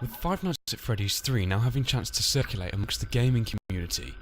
With Five Nights at Freddy's 3 now having chance to circulate amongst the gaming community,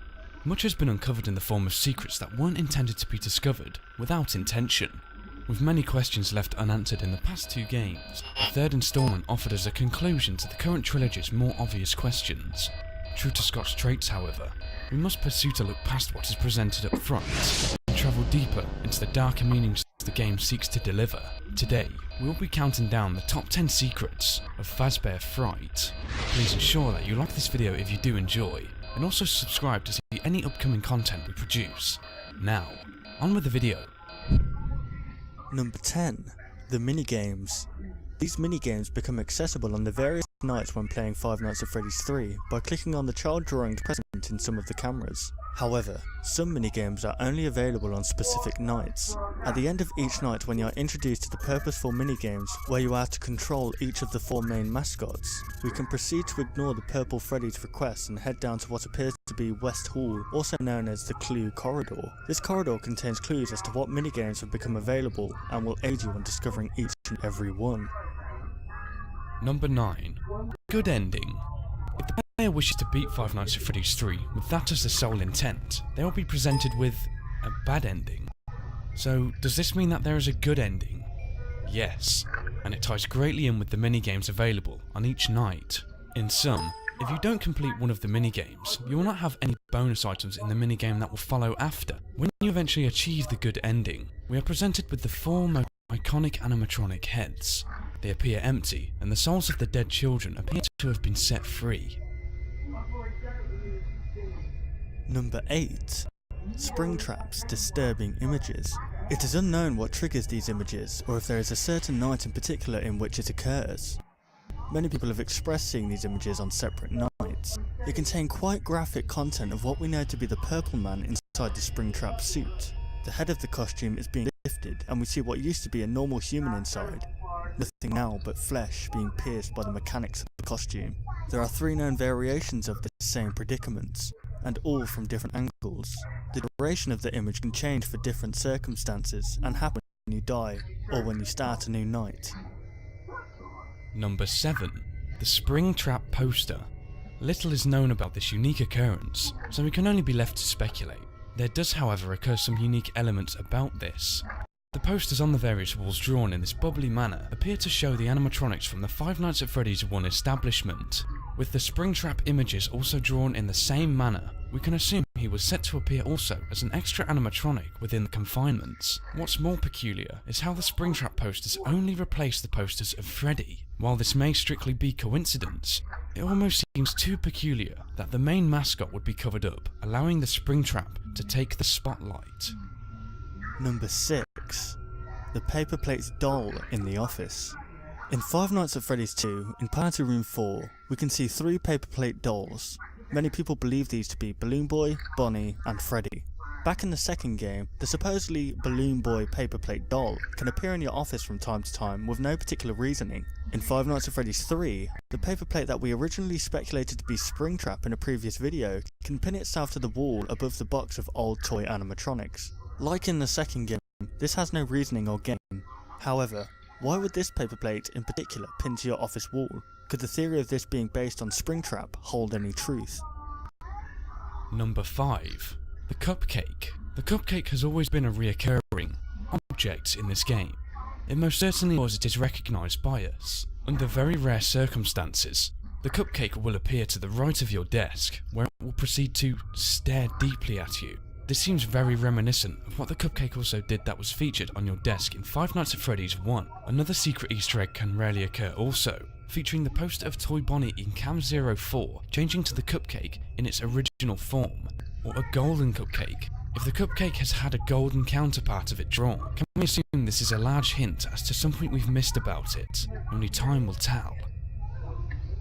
much has been uncovered in the form of secrets that weren't intended to be discovered without intention. With many questions left unanswered in the past two games, the third installment offered us a conclusion to the current trilogy's more obvious questions. True to Scott's traits, however, we must pursue to look past what is presented up front and travel deeper into the darker meanings the game seeks to deliver. Today, we will be counting down the top 10 secrets of Fazbear Fright. Please ensure that you like this video if you do enjoy, and also subscribe to see any upcoming content we produce. Now, on with the video. Number 10. The minigames. These minigames become accessible on the various nights when playing Five Nights at Freddy's 3 by clicking on the child drawings present in some of the cameras. However, some minigames are only available on specific nights. At the end of each night, when you are introduced to the purposeful minigames where you are to control each of the four main mascots, we can proceed to ignore the purple Freddy's request and head down to what appears to be West Hall, also known as the Clue Corridor. This corridor contains clues as to what minigames have become available and will aid you in discovering each and every one. Number 9. Good ending. If the player wishes to beat Five Nights at Freddy's 3 with that as the sole intent, they will be presented with a bad ending. So, does this mean that there is a good ending? Yes, and it ties greatly in with the minigames available on each night. In sum, if you don't complete one of the minigames, you will not have any bonus items in the minigame that will follow after. When you eventually achieve the good ending, we are presented with the four most iconic animatronic heads. They appear empty, and the souls of the dead children appear to have been set free. Number 8. Springtrap's disturbing images. It is unknown what triggers these images, or if there is a certain night in particular in which it occurs. Many people have expressed seeing these images on separate nights. They contain quite graphic content of what we know to be the purple man inside the Springtrap suit. The head of the costume is being lifted, and we see what used to be a normal human inside. Nothing now but flesh being pierced by the mechanics of the costume. There are 3 known variations of the same predicaments, and all from different angles. The duration of the image can change for different circumstances and happen when you die or when you start a new night. Number 7. The Springtrap poster. Little is known about this unique occurrence, so we can only be left to speculate. There does, however, occur some unique elements about this. The posters on the various walls drawn in this bubbly manner appear to show the animatronics from the Five Nights at Freddy's 1 establishment. With the Springtrap images also drawn in the same manner, we can assume he was set to appear also as an extra animatronic within the confinements. What's more peculiar is how the Springtrap posters only replace the posters of Freddy. While this may strictly be coincidence, it almost seems too peculiar that the main mascot would be covered up, allowing the Springtrap to take the spotlight. Number 6. The Paper Plates doll in the office. In Five Nights at Freddy's 2, in Party Room 4, we can see 3 paper plate dolls. Many people believe these to be Balloon Boy, Bonnie, and Freddy. Back in the second game, the supposedly Balloon Boy paper plate doll can appear in your office from time to time with no particular reasoning. In Five Nights at Freddy's 3, the paper plate that we originally speculated to be Springtrap in a previous video can pin itself to the wall above the box of old toy animatronics. Like in the second game, this has no reasoning or game. However, why would this paper plate in particular pin to your office wall? Could the theory of this being based on Springtrap hold any truth? Number 5. The Cupcake. The cupcake has always been a reoccurring object in this game. It most certainly was. It is recognised by us. Under very rare circumstances, the cupcake will appear to the right of your desk, where it will proceed to stare deeply at you. This seems very reminiscent of what the cupcake also did that was featured on your desk in Five Nights at Freddy's 1. Another secret Easter egg can rarely occur also, featuring the poster of Toy Bonnie in Cam 04 changing to the cupcake in its original form, or a golden cupcake. If the cupcake has had a golden counterpart of it drawn, can we assume this is a large hint as to something we've missed about it? Only time will tell.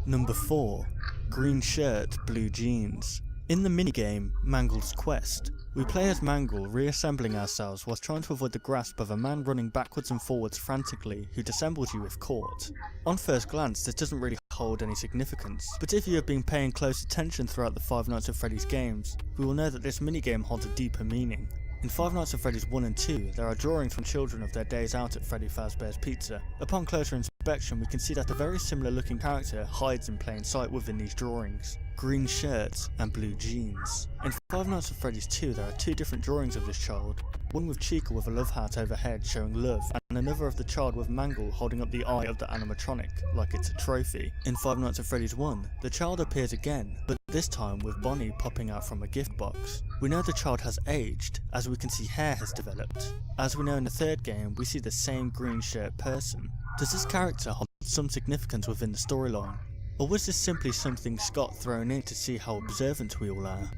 Number 4. Green shirt, blue jeans. In the minigame, Mangle's Quest, we play as Mangle reassembling ourselves whilst trying to avoid the grasp of a man running backwards and forwards frantically who dissembles you if caught. On first glance, this doesn't really hold any significance, but if you have been paying close attention throughout the Five Nights at Freddy's games, we will know that this minigame holds a deeper meaning. In Five Nights at Freddy's 1 and 2, there are drawings from children of their days out at Freddy Fazbear's Pizza. Upon closer inspection, inspection we can see that a very similar looking character hides in plain sight within these drawings. Green shirts and blue jeans. In Five Nights at Freddy's 2 there are two different drawings of this child. One with Chica with a love heart overhead showing love, and another of the child with Mangle holding up the eye of the animatronic, like it's a trophy. In Five Nights at Freddy's 1, the child appears again, but this time with Bonnie popping out from a gift box. We know the child has aged, as we can see hair has developed. As we know in the third game, we see the same green shirt person. Does this character hold some significance within the storyline? Or was this simply something Scott thrown in to see how observant we all are?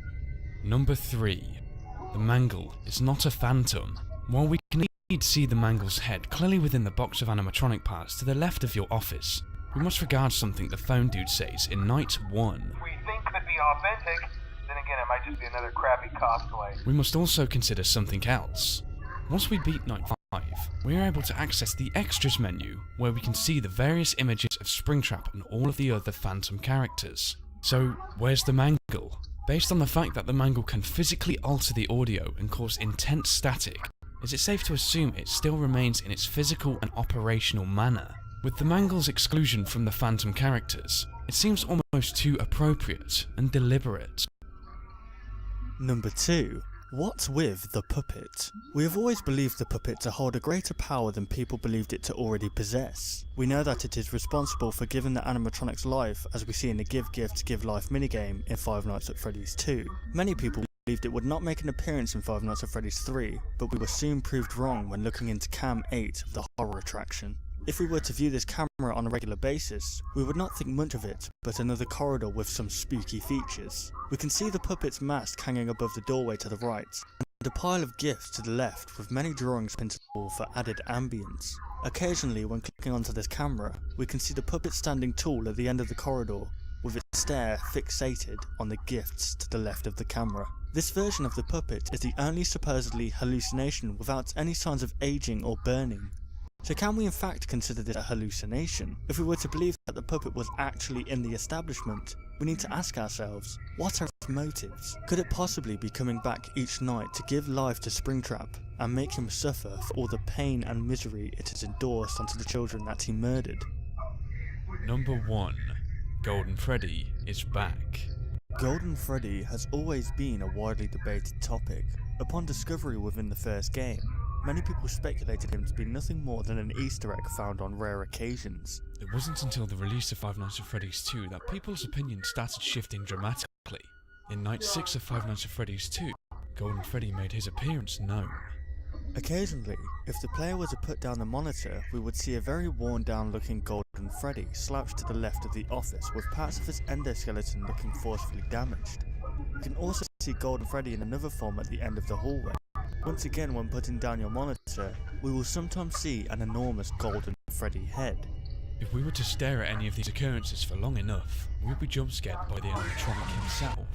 Number 3. The Mangle is not a phantom. While we can indeed see the Mangle's head clearly within the box of animatronic parts to the left of your office, we must regard something the phone dude says in Night 1. We think could be authentic, then again it might just be another crappy cosplay. We must also consider something else. Once we beat Night 5, we are able to access the Extras menu, where we can see the various images of Springtrap and all of the other Phantom characters. So, where's the Mangle? Based on the fact that the Mangle can physically alter the audio and cause intense static, is it safe to assume it still remains in its physical and operational manner? With the Mangle's exclusion from the Phantom characters, it seems almost too appropriate and deliberate. Number 2. What's with the puppet? We have always believed the puppet to hold a greater power than people believed it to already possess. We know that it is responsible for giving the animatronics life, as we see in the Give Gifts Give Life minigame in Five Nights at Freddy's 2. Many people believed it would not make an appearance in Five Nights at Freddy's 3, but we were soon proved wrong when looking into Cam 8 of the horror attraction. If we were to view this camera on a regular basis, we would not think much of it, but another corridor with some spooky features. We can see the puppet's mask hanging above the doorway to the right, and a pile of gifts to the left with many drawings pinned to the wall for added ambience. Occasionally, when clicking onto this camera, we can see the puppet standing tall at the end of the corridor, with its stare fixated on the gifts to the left of the camera. This version of the puppet is the only supposedly hallucination without any signs of aging or burning. So can we in fact consider this a hallucination? If we were to believe that the puppet was actually in the establishment, we need to ask ourselves, what are its motives? Could it possibly be coming back each night to give life to Springtrap and make him suffer for all the pain and misery it has endorsed onto the children that he murdered? Number 1. Golden Freddy is back. Golden Freddy has always been a widely debated topic. Upon discovery within the first game, many people speculated him to be nothing more than an Easter egg found on rare occasions. It wasn't until the release of Five Nights at Freddy's 2 that people's opinions started shifting dramatically. In Night 6 of Five Nights at Freddy's 2, Golden Freddy made his appearance known. Occasionally, if the player were to put down the monitor, we would see a very worn down looking Golden Freddy slouched to the left of the office with parts of his endoskeleton looking forcefully damaged. We can also see Golden Freddy in another form at the end of the hallway. Once again, when putting down your monitor, we will sometimes see an enormous Golden Freddy head. If we were to stare at any of these occurrences for long enough, we would be jump scared by the animatronic himself.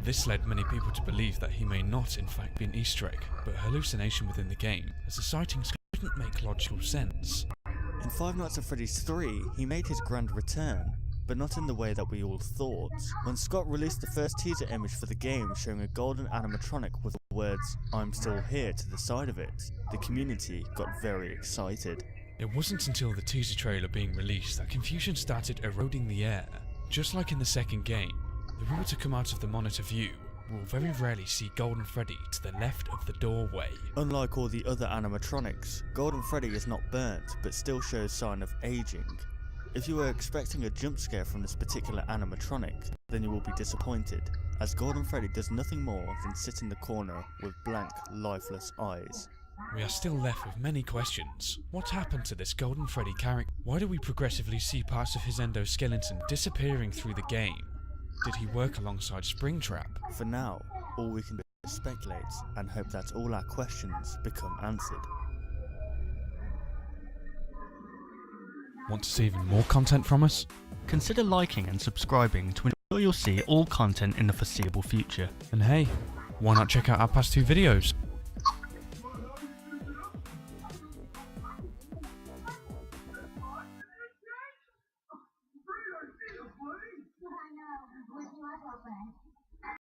This led many people to believe that he may not in fact be an Easter egg, but a hallucination within the game, as the sightings couldn't make logical sense. In Five Nights at Freddy's 3, he made his grand return, but not in the way that we all thought. When Scott released the first teaser image for the game showing a golden animatronic with the words "I'm still here" to the side of it, the community got very excited. It wasn't until the teaser trailer being released that confusion started eroding the air. Just like in the second game, if we were to come out of the monitor view, we will very rarely see Golden Freddy to the left of the doorway. Unlike all the other animatronics, Golden Freddy is not burnt, but still shows sign of aging. If you were expecting a jump scare from this particular animatronic, then you will be disappointed, as Golden Freddy does nothing more than sit in the corner with blank, lifeless eyes. We are still left with many questions. What happened to this Golden Freddy character? Why do we progressively see parts of his endoskeleton disappearing through the game? Did he work alongside Springtrap? For now, all we can do is speculate and hope that all our questions become answered. Want to see even more content from us? Consider liking and subscribing to ensure you'll see all content in the foreseeable future. And hey, why not check out our past 2 videos?